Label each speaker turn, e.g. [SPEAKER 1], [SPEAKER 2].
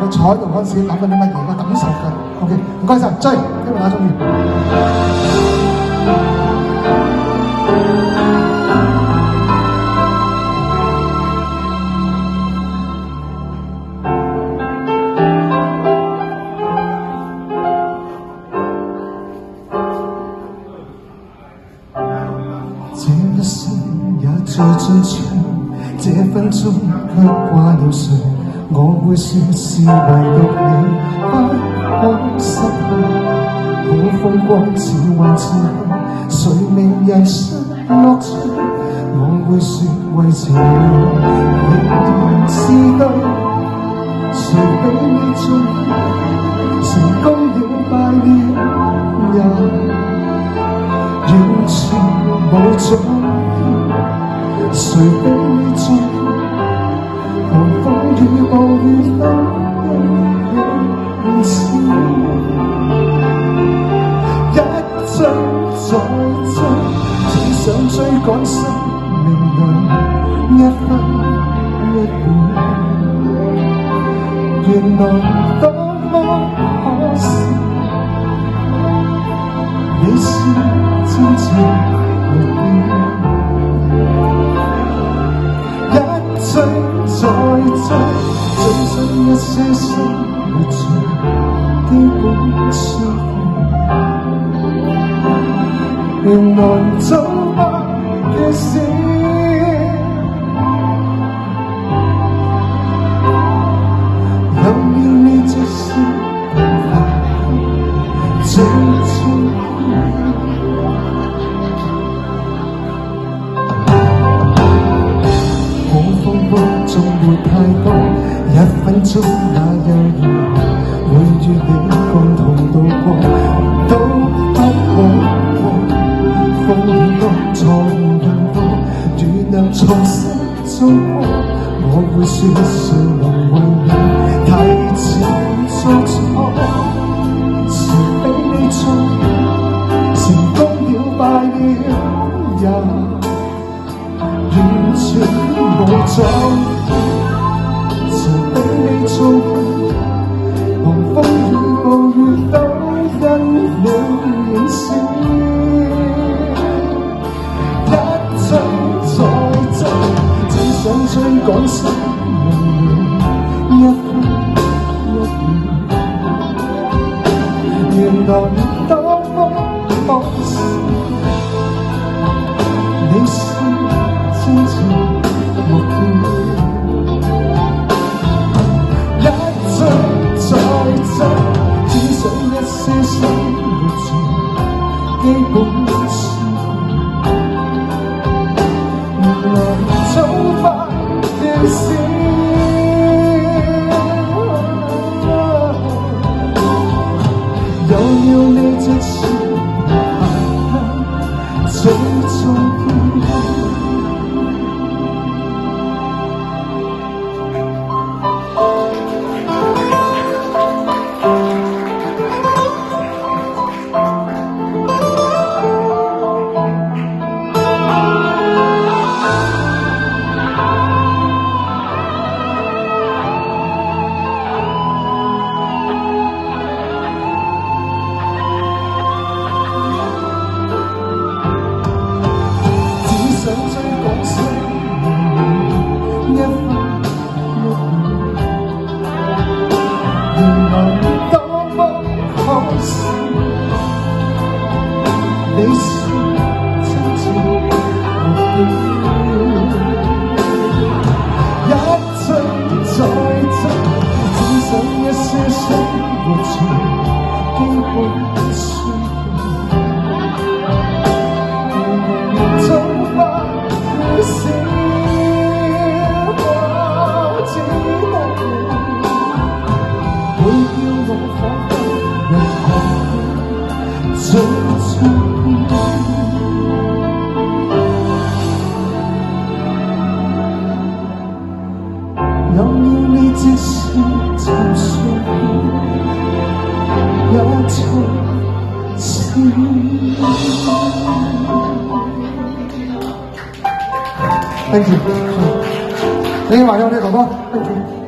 [SPEAKER 1] 佢坐喺度嗰陣時諗緊啲乜嘢嘅感受嘅。OK， 唔該晒，追，希望大家中意。
[SPEAKER 2] 這一生也最進取，這分鐘卻掛了誰？我會說是唯獨你不可失去。好風光似幻似虛，誰明人生樂趣？我會說為情仍然是對，誰比你最成功了敗了又完全無阻攔，誰比你最寒風與暴雨都一樣一追再追，只想追趕生命裏一分一秒，原來多麼可惜，你是真正目標，一追再追，追出一些生活中基本需要，原來早不缺少，有了你就是最重要。仲沒太多，一分鐘那又如何？會與你共同度過，都不可過。風險多，錯誤更多，如能重新做過，我會說誰能為你提前做錯？誰比你最成功了敗了也完全無阻。比你做狂風與暴雨都因了燃燒，一追再追，只想追趕生命一分一秒，原來多麼可惜，你是真正目標。只想一些生活中基本需要，原來早不缺少，有了你即是最重要。你是真正目標，一追再追，只想一些生活中基本需要，早不缺少，只能會叫我彷彿人最重要。有了你，即使就算也從此。Thank you， 你話有你哥哥 ，Thank you。